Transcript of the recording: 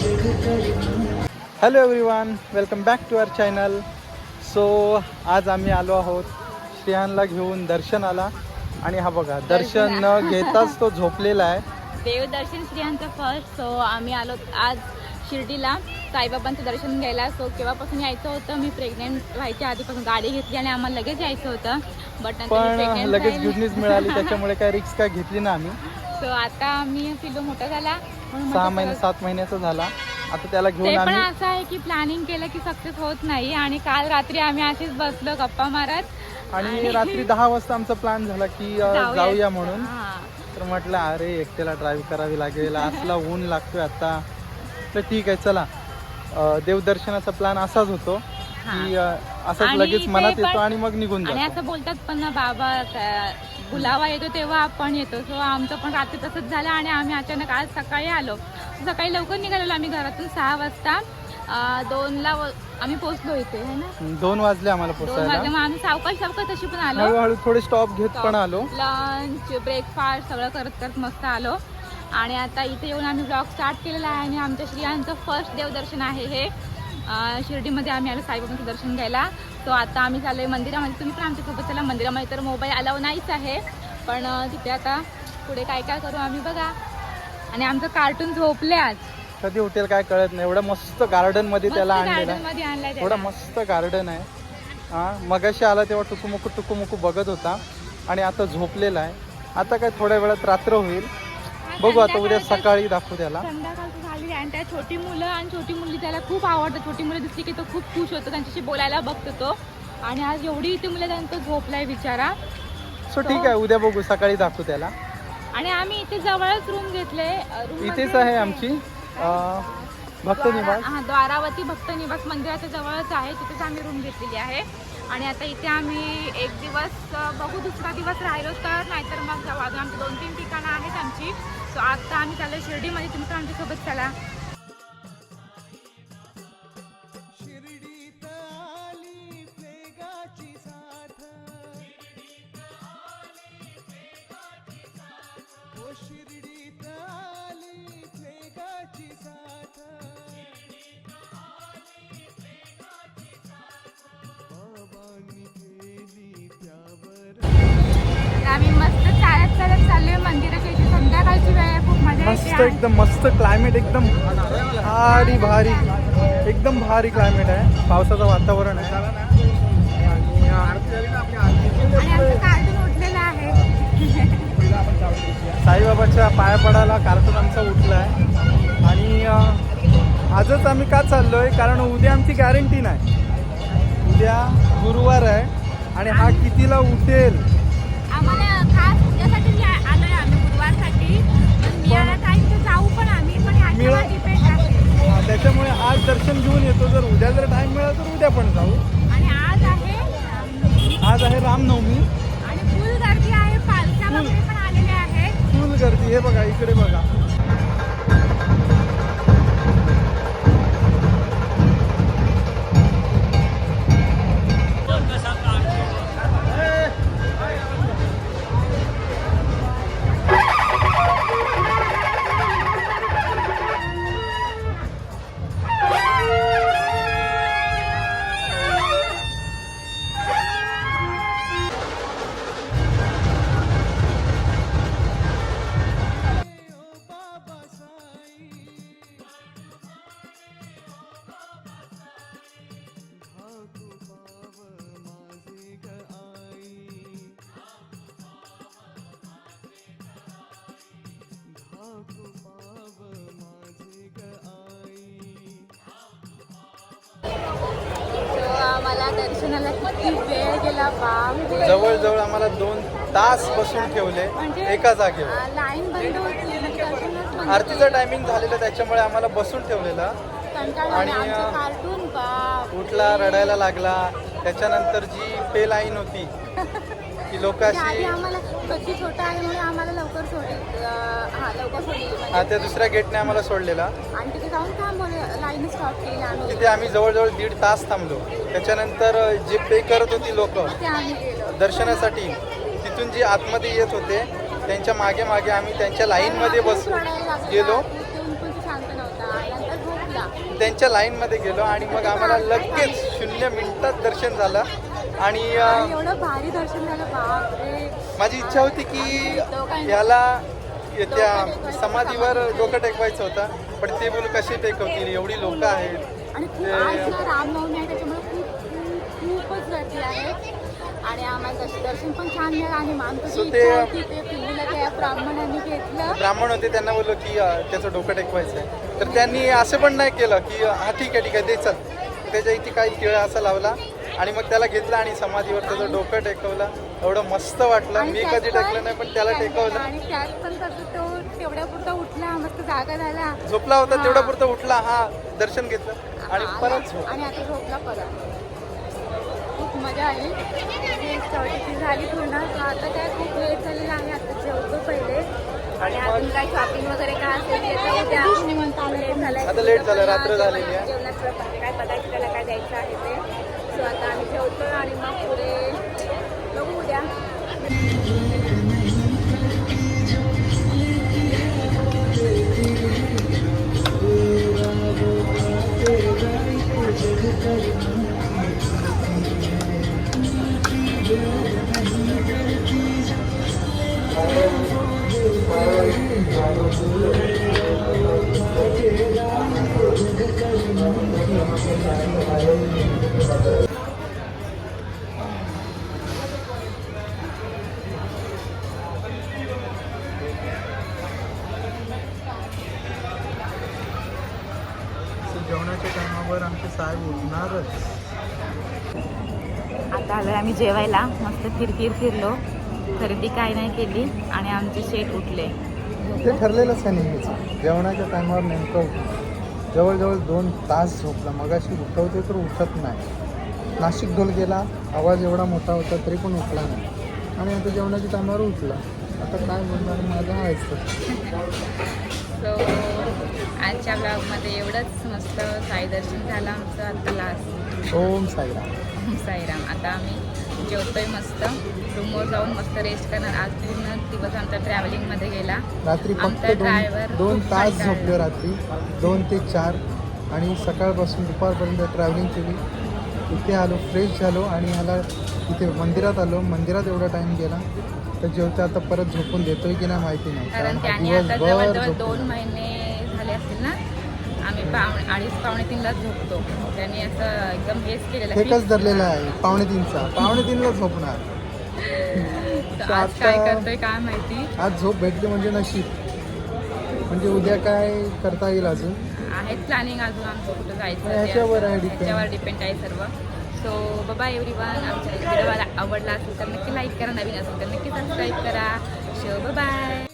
Hello everyone, welcome back to our channel. So आज आम्ही आलो आहोत श्रेयांला घेऊन दर्शनाला. आणि हा बघा, दर्शन न घेताच तो झोपलेला आहे. देवदर्शन श्रेयांचं फर्स्ट. सो आम्ही आलो आज शिर्डीला साईबाबांचं दर्शन घ्यायला. सो केव्हापासून यायचं होतं, मी प्रेग्नेंट व्हायच्या आधीपासून गाडी घेतली आणि आम्हाला लगेच यायचं होतं. पण लगेच गुड न्यूज मिळाली, त्याच्यामुळे काय रिक्स काय घेतली ना आम्ही. सो आता आम्ही पिलू मोठा झाला, 7 महिन्याचा झाला. आता त्याला घेऊन आम्ही असं आहे की प्लॅनिंग केलं की सक्सेस होत नाही. आणि काल रात्री आम्ही अशीच बसलो गप्पा मारत आणि रात्री 10 वाजता आमचा प्लॅन झाला की जाऊया म्हणून. तर म्हटलं अरे एकट्याला ड्राईव्ह करावी लागेल, असला ऊन लागतोय आता. तर ठीक आहे चला. देवदर्शनाचा प्लॅन असाच होतो की असंच लगेच मनात येतो आणि मग निघून जातो. आणि असं बोलतात पण ना बाबा, बुलावा येतो तेव्हा आपण येतो. सो आमचं पण रात्री तसंच झालं आणि आम्ही अचानक आज सकाळी आलो. सकाळी लवकर निघालेलो आम्ही घरातून 6 वाजता. 2ला आम्ही पोहोचलो इथे है ना. 2 वाजले आम्हाला पोहोचायला. मग आम्ही सावकाश तशी पण आलो. हळूहळू थोडे स्टॉप घेत पण आलो. लंच ब्रेकफास्ट सगळं करत मस्त आलो. आणि आता इथे येऊन आम्ही ब्लॉग स्टार्ट केलेला आहे. आणि आमच्या श्रेयांचं फर्स्ट देवदर्शन आहे हे. शिर्डीमध्ये आम्ही आलो साईबाबांचं दर्शन घ्यायला. तो आता आम्ही चाललोय मंदिरामध्ये. तुम्ही पण आमच्यासोबत चला. मंदिरामध्ये तर मोबाईल अलाव नाहीच आहे, पण तिथे आता पुढे काय काय करू आम्ही बघा. आणि आमचं कार्टून झोपले आज. कधी उठेल काय कळत नाही. एवढं मस्त गार्डन मध्ये त्याला आणलेलं. एवढं मस्त गार्डन आहे. हा, मगाशी आला तेव्हा टुकुमुकू बघत होता आणि आता झोपलेला आहे. आता काय थोड्या वेळात रात्र होईल, बघू. आता उद्या सकाळी दाखवू त्याला. संध्याकाळची झाली आणि त्या छोटी मुलं आणि छोटी मुलगी त्याला खूप आवडतं. छोटी मुलं दिसली की तो खूप खुश होतो, त्यांच्याशी बोलायला बघतो तो. आणि आज एवढी इथे मुलं जाऊन तो झोपलाय बिचारा. सो ठीक आहे, उद्या बघू, सकाळी दाखवू त्याला. आणि आम्ही इथे जवळच रूम घेतले. इथेच आहे आमची भक्त निवास. हा, द्वारावती भक्त निवास मंदिराच्या जवळच आहे. तिथेच आम्ही रूम घेतलेली आहे. आणि आता इथे आम्ही एक दिवस बघू, दुसरा दिवस राहिलो तर, नाहीतर मग जाऊ. अजून आमची 2-3 ठिकाणं आहेत आमची. सो आता आम्ही चाललो शिर्डीमध्ये. तुम्ही पण आमच्यासोबत चला. आम्ही मस्त चालत चाललोय मंदिराच्या इथे. संध्याकाळची वेळ आहे, खूप मजा येते. मस्त, एकदम मस्त क्लायमेट, एकदम भारी एकदम भारी क्लायमेट आहे. पावसाचं वातावरण आहे. आणि आमचं कार्टून उठलेलं आहे. साईबाबाच्या पाया पडायला कार्टून आमचा उठला आहे. आणि आजच आम्ही का चाललोय, कारण उद्या आमची गॅरंटी नाही. उद्या गुरुवार आहे आणि हा कितीला उठेल. आम्हाला खास यासाठी आलोय आम्ही गुरुवारसाठी. मिळाला टाइम तर जाऊ पण आम्ही, पण ह्याच्यावर डिपेंड आहे. त्याच्यामुळे आज दर्शन घेऊन येतो. जर उद्या जर टाइम मिळाला तर उद्या पण जाऊ. आणि आज आहे रामनवमी आणि फुल गर्दी आहे. पालख्या वगैरे पण आलेल्या आहेत. फुल गर्दी. हे बघा, इकडे बघा. आम्हाला दर्शनाला किती वेळ गेला. जवळजवळ आम्हाला 2 तास बसून ठेवले एका जागेवर. लाईन बंद होती. आरतीचा टायमिंग झालेला, त्याच्यामुळे आम्हाला बसून ठेवलेला. आणि कार्टून उठला, रडायला लागला. त्याच्यानंतर जी पे लाईन होती की लोक अशी, आम्हाला कधी छोटा आल्यामुळे आम्हाला लवकर सोडली. त्या दुसऱ्या गेटने आम्हाला सोडलेला. आणि तिथे जाऊन थांबवलं, लाईन स्टॉप केली आम्ही. तिथे आम्ही जवळजवळ 1.5 तास थांबलो. त्याच्यानंतर जे पे करत होती लोक दर्शनासाठी, तिथून जी आतमध्ये येत होते त्यांच्या मागे आम्ही त्यांच्या लाईनमध्ये गेलो. शांत नव्हता. नंतर त्यांच्या लाईनमध्ये गेलो आणि मग आम्हाला लगेच 0 मिनिटात दर्शन झालं. आणि एवढं भारी दर्शन झालं बापरे. माझी इच्छा होती की याला त्या समाधीवर डोकं टेकवायचं होतं, पण ते बोल कसे टेकवतील, एवढी लोक आहेत. आणि आज ना रामनवमी आहे त्याच्यामुळे खूपच गर्दी आहे. आणि आम्हाला दर्शन पण छान मिळालं. आणि मानतो की ते पिल्लीला त्या ब्राह्मणांनी घेतलं. ब्राह्मण होते, त्यांना बोललो की त्याचं डोकं टेकवायचं आहे. तर त्यांनी असं पण नाही केलं की हा ठीक आहे दे चल. त्याच्या इथे काही तिळ असा लावला आणि मग त्याला घेतलं आणि समाधीवर त्याचं डोकं टेकवलं. एवढं मस्त वाटलं. मी कधी टेकलं नाही, पण त्याला टेकवलं. आणि त्यात पण कसं तो तेवढ्या पुरता उठला, मस्त जागा झाला, झोपला होता तेवढा पुरता उठला, हा दर्शन घेतलं आणि परत झोप. आणि आता झोपला परत. खूप मजा आली. चौथी झाली पूर्ण. आता काय खूप लेट झालेला आहे. आता जेवतो पहिले आणि अजून काय शॉपिंग वगैरे काय असेल ते उद्या. आता लेट झालं, रात्र झालेली आहे. जेवणाचं काय पदार्थ त्याला काय द्यायचं आहे ते. सो आता आम्ही जेवतो आणि मग पुढे बघू उद्या. जेवणाच्या टायमावर आमचे साहेब उठणारच. आता आलोय आम्ही जेवायला. मस्त फिरलो, खरेदी काय नाही केली आणि आमचे शेट उठले. ते ठरलेलंच आहे नेहमीच. जेवणाच्या टायमावर नेमकं जवळजवळ 2 तास झोपला. मगाशी उठवते तर उठत नाही. नाशिक ढोल गेला, आवाज एवढा मोठा होता तरी पण उठला नाही. आणि आता जेवणाच्या टायमावर उठला. आता काय बोलणार, माझं आहेच. सो आजच्या ब्लॉगमध्ये एवढंच. मस्त साई दर्शन झालं आमचं आता लास्ट. ओम साईराम. साईराम. आता आम्ही जेवतोय मस्त. रूमवर जाऊन मस्त रेस्ट करणार. आज पूर्ण दिवस आमचा ट्रॅव्हलिंगमध्ये गेला. रात्री फक्त ड्रायव्हर 2 तास झोपले. रात्री 2 ते 4 आणि सकाळपासून दुपारपर्यंत ट्रॅव्हलिंग केली. इथे आलो, फ्रेश झालो आणि ह्याला इथे मंदिरात आलो. मंदिरात एवढा टाईम गेला. तर जेवते आता परत झोपून देतोय की नाही माहिती नाही. कारण त्याने आता जवळजवळ 2 महिने झाले असतील ना. आम्ही 2:30-3:00 झोपतो. त्याने असं एकदम हेच केलेलं आहे. एकच धरलेला आहे 2:30ला झोपणार. तर आज काय करतोय काय माहिती. आज झोप भेटली म्हणजे नशीब. म्हणजे उद्या काय करता येईल अजून. आहेत प्लॅनिंग अजून आमचं कुठं जायचं ह्याच्यावर डिपेंड आहे सर्व. So bye everyone. आमच्या व्हिडिओ आवडला असेल तर नक्की लाईक करा. नवीन असेल तर नक्की सबस्क्राईब करा. So bye.